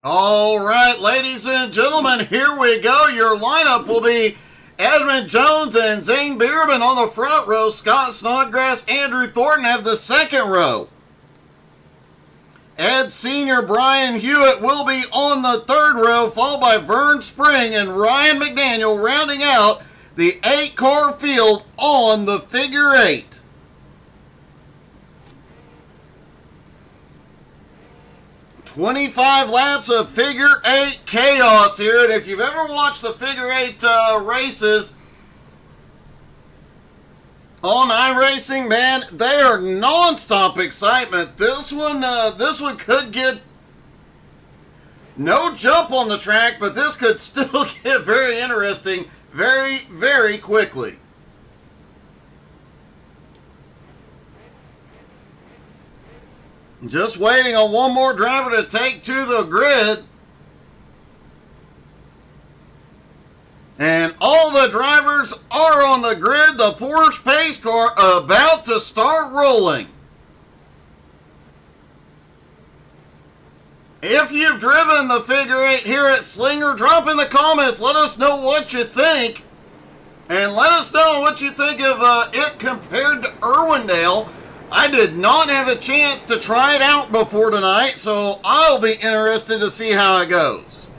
All right, ladies and gentlemen, here we go. Your lineup will be Edmund Jones and Zane Bierman on the front row. Scott Snodgrass, Andrew Thornton have the second row. Ed Sr., Brian Hewitt will be on the third row, followed by Vern Spring and Ryan McDaniel rounding out the 8-car field on the figure 8. 25 laps of figure 8 chaos here, and if you've ever watched the figure 8 races on iRacing, man, they are non-stop excitement. This one could get no jump on the track, but this could still get very interesting very, very quickly. Just waiting on one more driver to take to the grid. And all the drivers are on the grid. The Porsche pace car about to start rolling. If you've driven the figure 8 here at Slinger, drop in the comments. Let us know what you think. And let us know what you think of it compared to Irwindale. I did not have a chance to try it out before tonight, so I'll be interested to see how it goes.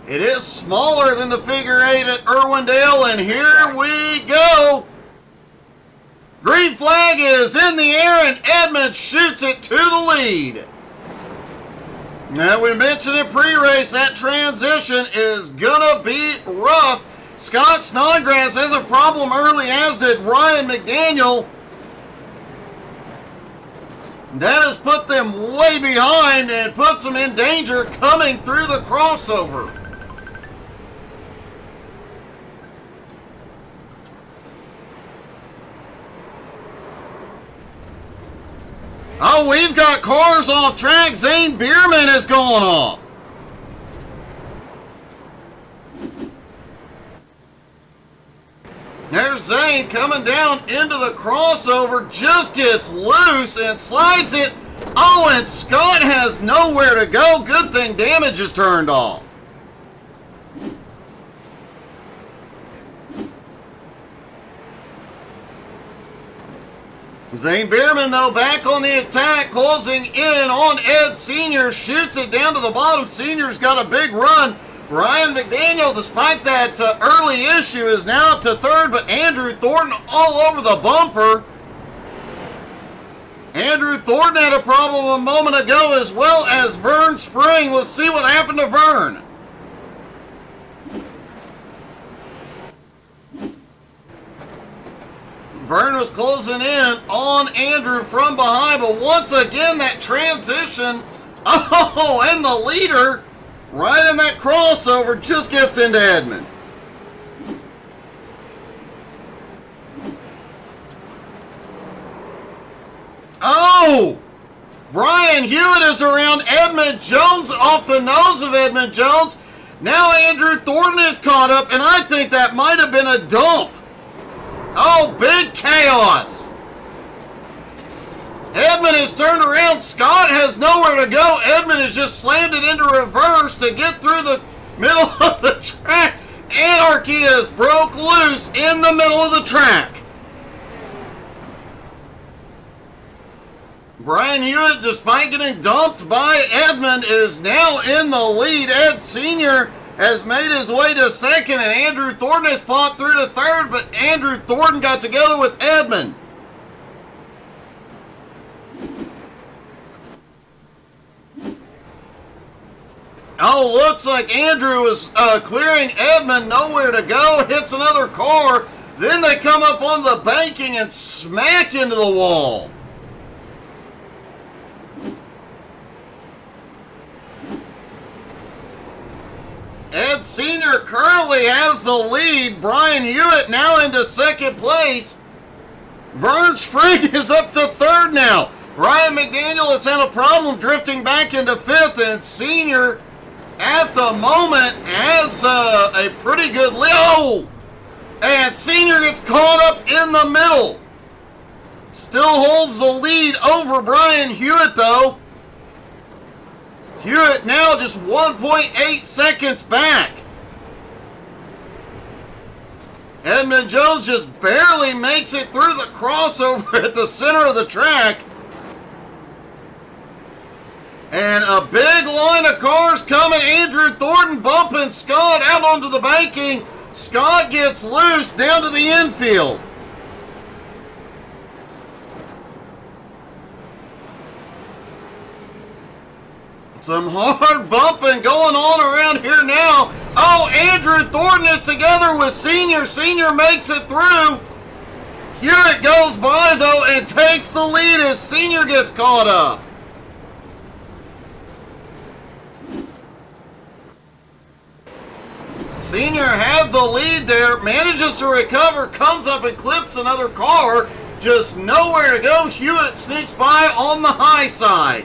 It is smaller than the figure 8 at Irwindale, and here we go. Green flag is in the air, and Edmund shoots it to the lead. Now, we mentioned in pre-race that transition is gonna be rough. Scott Snodgrass has a problem early, as did Ryan McDaniel. That has put them way behind and puts them in danger coming through the crossover. Oh, we've got cars off track. Zane Bierman is going off. There's Zane coming down into the crossover, just gets loose and slides it. Oh, and Scott has nowhere to go. Good thing damage is turned off. Zane Bierman, though, back on the attack, closing in on Ed Sr., shoots it down to the bottom. Sr.'s got a big run. Ryan McDaniel, despite that early issue, is now up to third, but Andrew Thornton all over the bumper. Andrew Thornton had a problem a moment ago, as well as Vern Spring. Let's see what happened to Vern. Vern was closing in on Andrew from behind, but once again, that transition, oh, and the leader, right in that crossover, just gets into Edmund. Oh! Brian Hewitt is around Edmund Jones, off the nose of Edmund Jones. Now Andrew Thornton is caught up, and I think that might have been a dump. Oh, big chaos. Edmund is turned around. Scott has nowhere to go. Edmund has just slammed it into reverse to get through the middle of the track. Anarchy is broke loose in the middle of the track. Brian Hewitt, despite getting dumped by Edmund, is now in the lead. Ed Sr. has made his way to second, and Andrew Thornton has fought through to third, but Andrew Thornton got together with Edmund. Oh, looks like Andrew is clearing Edmund, nowhere to go, hits another car, then they come up on the banking and smack into the wall. Ed Sr. currently has the lead. Brian Hewitt now into second place. Vern Spring is up to third now. Ryan McDaniel has had a problem drifting back into fifth, and Sr. at the moment has a pretty good lead. Oh! And Sr. gets caught up in the middle. Still holds the lead over Brian Hewitt, though. Hewitt now just 1.8 seconds back. Edmund Jones just barely makes it through the crossover at the center of the track. And a big line of cars coming. Andrew Thornton bumping Scott out onto the banking. Scott gets loose down to the infield. Some hard bumping going on around here now. Oh, Andrew Thornton is together with Senior. Senior makes it through. Hewitt goes by, though, and takes the lead as Senior gets caught up. Senior had the lead there, manages to recover, comes up and clips another car. Just nowhere to go. Hewitt sneaks by on the high side.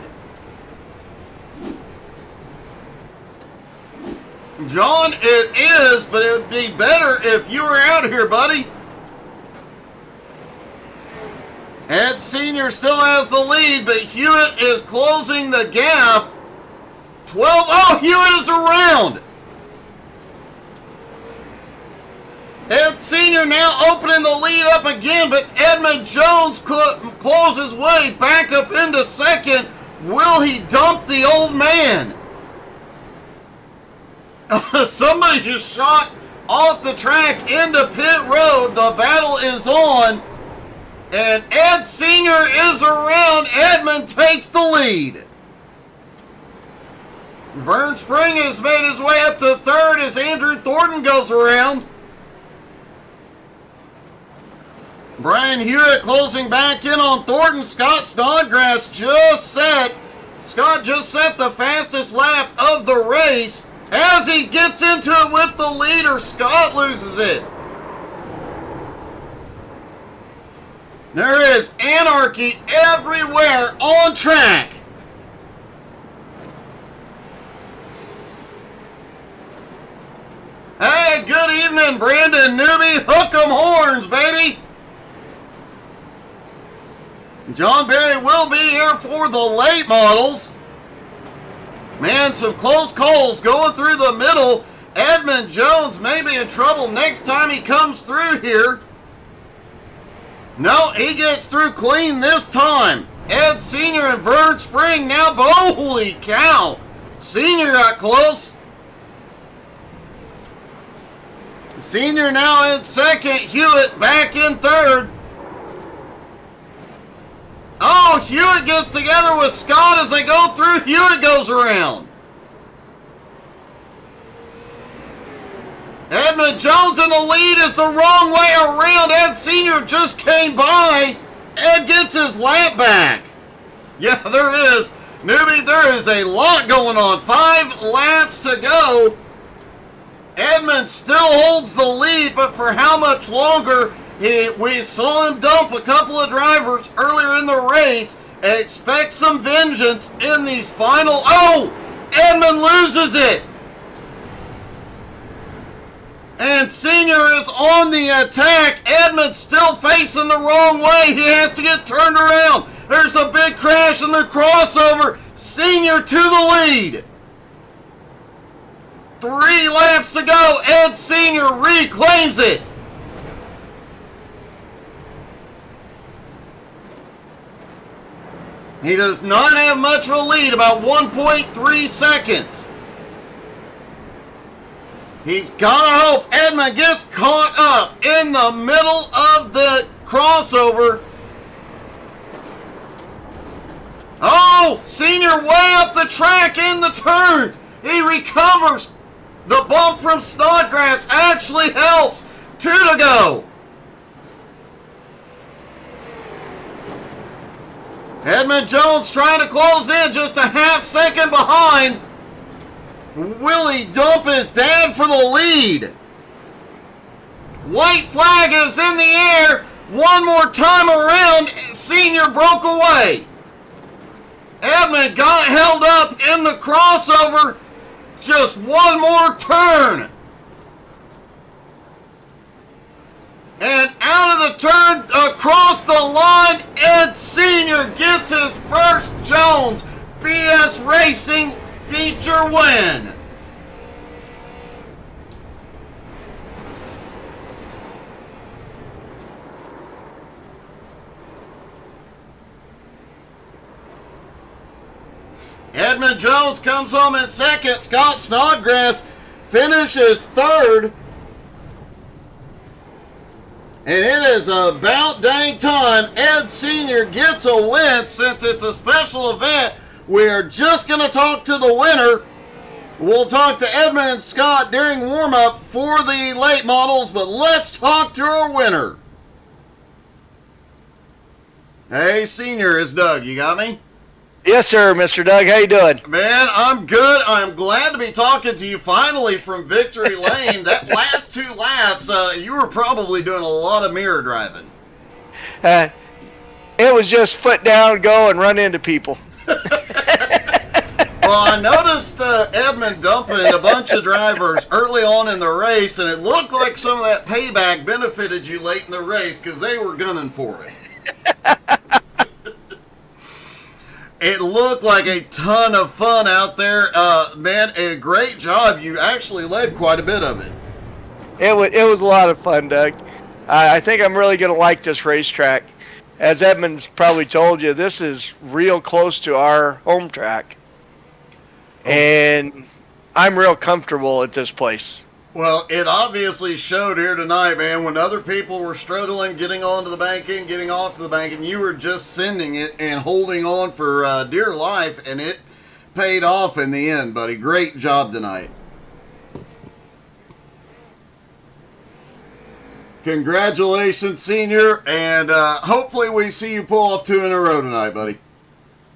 John, it is, but it would be better if you were out here, buddy. Ed Senior still has the lead, but Hewitt is closing the gap. 12. Oh, Hewitt is around. Ed Senior now opening the lead up again, but Edmund Jones closes way back up into second. Will he dump the old man? Somebody just shot off the track into pit road. The battle is on. And Ed Senior is around. Edmund takes the lead. Vern Spring has made his way up to third as Andrew Thornton goes around. Brian Hewitt closing back in on Thornton. Scott Snodgrass Scott just set the fastest lap of the race. As he gets into it with the leader, Scott loses it. There is anarchy everywhere on track. Hey, good evening, Brandon Newby. Hook 'em horns, baby. John Barry will be here for the late models. Man, some close calls going through the middle. Edmund Jones may be in trouble next time he comes through here. No, he gets through clean this time. Ed Senior and Vern Spring now. Holy cow. Senior got close. Senior now in second. Hewitt back in third. Oh, Hewitt gets together with Scott as they go through. Hewitt goes around. Edmund Jones in the lead is the wrong way around. Ed Senior just came by. Ed gets his lap back. Yeah, there is. Newbie, there is a lot going on. 5 laps to go. Edmund still holds the lead, but for how much longer? We saw him dump a couple of drivers earlier in the race. Expect some vengeance in these final. Oh! Edmund loses it! And Senior is on the attack. Edmund still facing the wrong way. He has to get turned around. There's a big crash in the crossover. Senior to the lead. 3 laps to go. Ed Senior reclaims it. He does not have much of a lead, about 1.3 seconds. He's got to hope Edmund gets caught up in the middle of the crossover. Oh, Senior way up the track in the turns. He recovers. The bump from Snodgrass actually helps. 2 to go. Edmund Jones trying to close in, just a half second behind. Will he dump his dad for the lead? White flag is in the air. One more time around. Senior broke away. Edmund got held up in the crossover. Just one more turn. And out of the turn, across the line, Ed Senior gets his first Jones BS Racing feature win. Edmund Jones comes home in second. Scott Snodgrass finishes third. And it is about dang time Ed Sr. gets a win. Since it's a special event, we are just going to talk to the winner. We'll talk to Edmund and Scott during warm-up for the late models, but let's talk to our winner. Hey, Senior, it's Doug. You got me? Yes, sir, Mr. Doug. How you doing? Man, I'm good. I'm glad to be talking to you finally from Victory Lane. That last two laps, you were probably doing a lot of mirror driving. It was just foot down, go, and run into people. Well, I noticed Edmund dumping a bunch of drivers early on in the race, and it looked like some of that payback benefited you late in the race because they were gunning for it. It looked like a ton of fun out there. Man, a great job. You actually led quite a bit of it. It was a lot of fun, Doug. I think I'm really going to like this racetrack. As Edmund's probably told you, this is real close to our home track. And I'm real comfortable at this place. Well, it obviously showed here tonight, man, when other people were struggling getting onto the banking, getting off to the banking, you were just sending it and holding on for dear life, and it paid off in the end, buddy. Great job tonight. Congratulations, Senior, and hopefully we see you pull off 2 in a row tonight, buddy.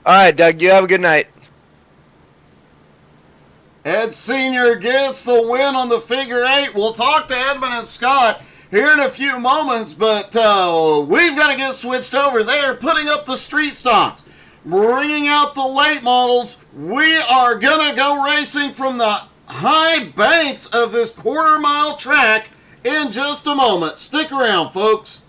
All right, Doug, you have a good night. Ed Sr. gets the win on the figure 8. We'll talk to Edmund and Scott here in a few moments, but we've got to get switched over. They are putting up the street stocks, bringing out the late models. We are going to go racing from the high banks of this quarter-mile track in just a moment. Stick around, folks.